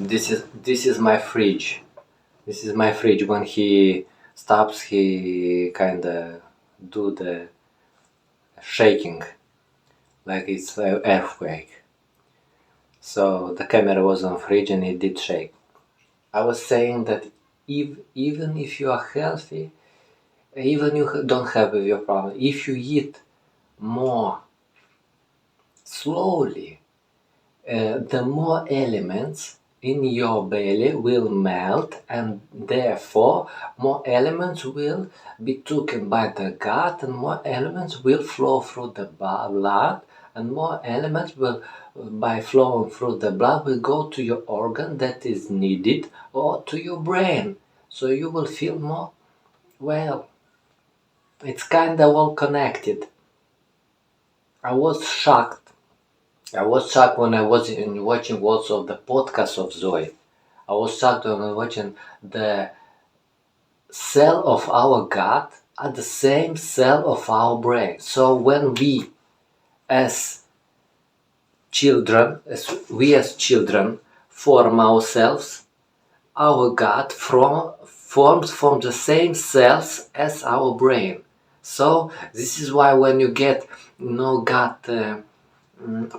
This is my fridge. This is my fridge. When he stops, he kinda do the shaking, like it's an earthquake. So the camera was on fridge and it did shake. I was saying that even if you are healthy, even you don't have your problem, if you eat more slowly, the more elements in your belly will melt, and therefore more elements will be taken by the gut, and more elements will flow through the blood, and more elements will, by flowing through the blood, will go to your organ that is needed, or to your brain, so you will feel more well. It's kind of all connected. I was shocked when I was watching also the podcast of Zoe. I was shocked when I was watching the cell of our gut are the same cell of our brain. So when we as children form ourselves, our gut forms from the same cells as our brain. So this is why when you get gut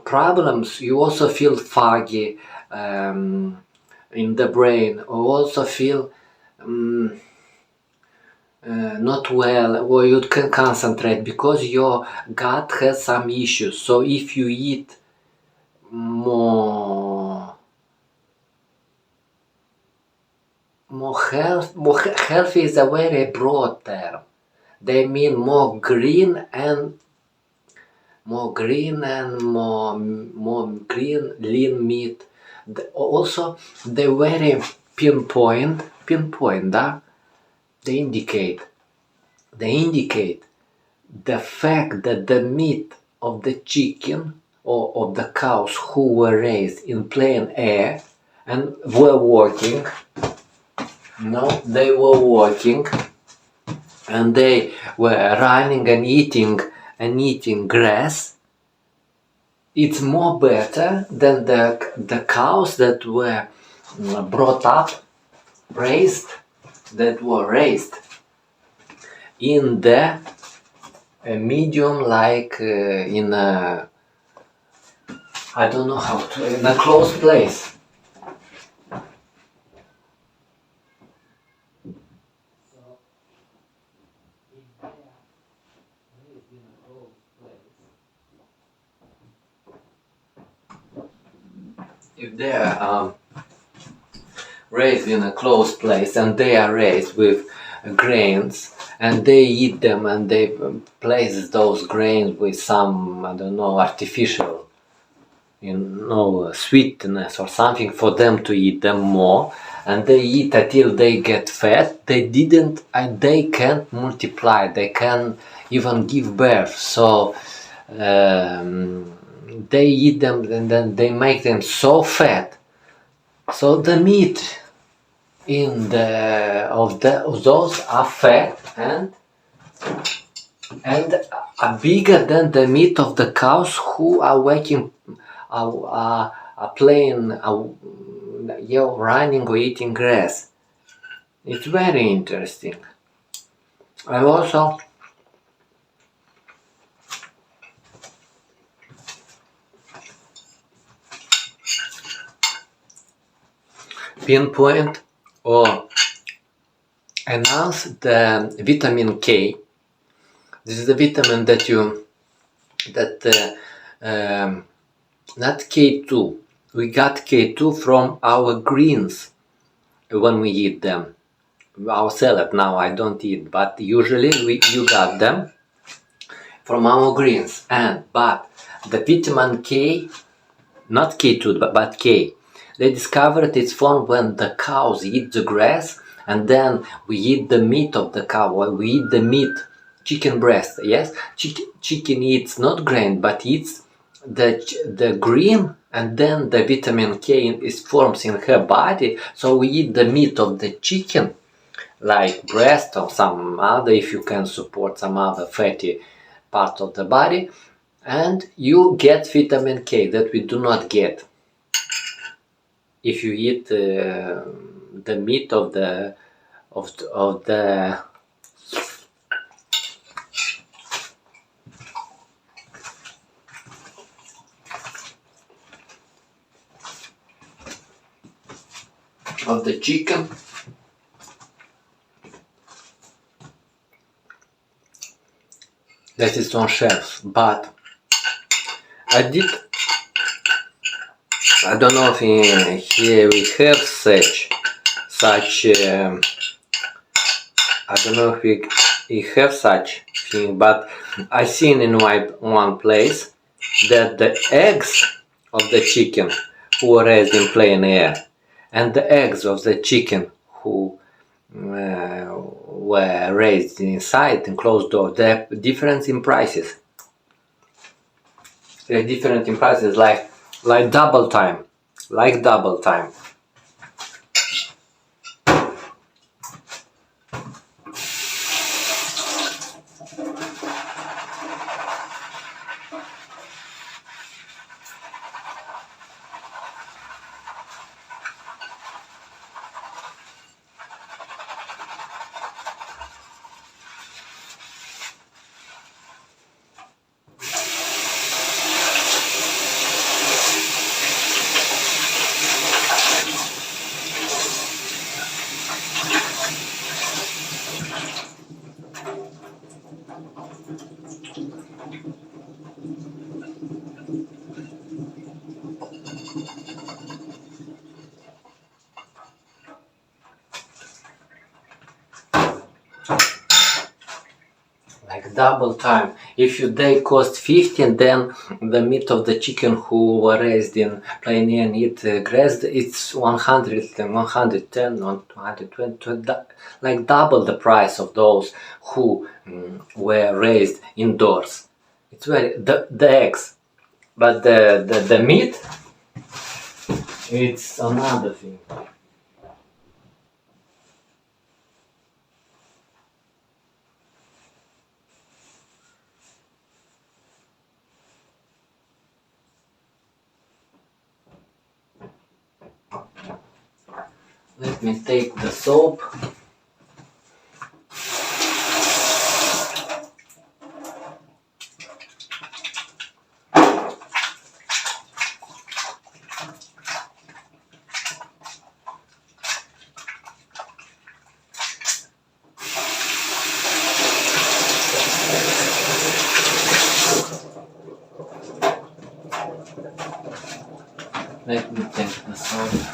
problems, you also feel foggy in the brain, or also feel not well, or you can concentrate because your gut has some issues. So if you eat more healthy is a very broad term. They mean more green more green lean meat. Also, they very pinpoint, they indicate the fact that the meat of the chicken or of the cows who were raised in plain air and were working, they were working, and they were running and eating grass. It's more better than the cows that were brought up, raised in the medium, like in a, I don't know how to, in a closed place. If they are raised in a closed place and they are raised with grains and they eat them and they place those grains with some, I don't know, artificial, sweetness or something for them to eat them more, and they eat until they get fat, they can't multiply, they can't even give birth. So they eat them and then they make them so fat. So the meat of those are fat and are bigger than the meat of the cows who are running or eating grass. It's very interesting. I also pinpoint or announce the vitamin K. This is the vitamin not K2. We got K2 from our greens when we eat them. Our salad now I don't eat, but usually you got them from our greens. But the vitamin K, not K2, but K, they discovered it's formed when the cows eat the grass, and then we eat the meat of the cow. We eat the meat, chicken breast. Yes, chicken eats not grain, but eats the green, and then the vitamin K forms in her body. So we eat the meat of the chicken, like breast or some other, if you can support some other fatty part of the body, and you get vitamin K that we do not get. if you eat the meat of the chicken, that is on shelf. But I did. I don't know if here we have such. I don't know if we have such thing, but I seen in one place that the eggs of the chicken who were raised in plain air and the eggs of the chicken who were raised inside in closed door, they're different in prices. They're different in prices, like double time, like double time. Like double time. If they cost 15, then the meat of the chicken who were raised in plain air and eat grass, it's 100 and 110 or 120, like double the price of those who were raised indoors. It's very the eggs, but the meat, it's another thing. Let me take the soap. Let me take the soap.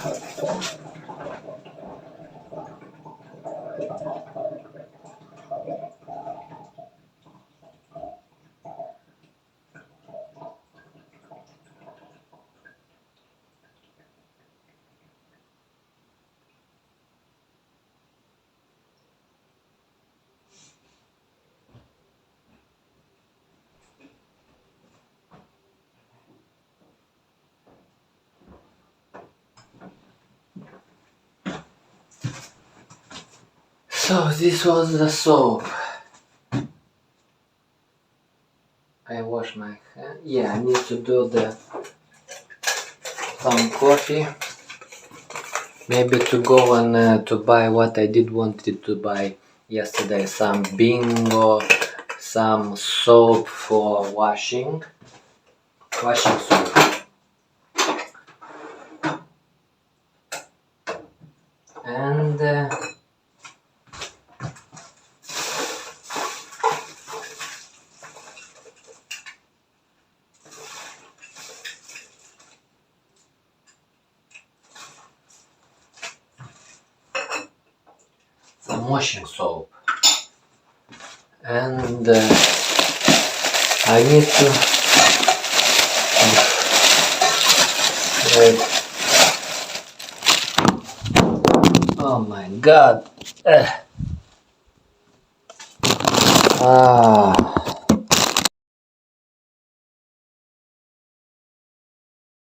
So this was the soap. I wash my hand. Yeah, I need to do some coffee. Maybe to go and to buy what I did wanted to buy yesterday. Some bingo, some soap for washing soap. And some washing soap. And I need to wait. Oh my god. Ah.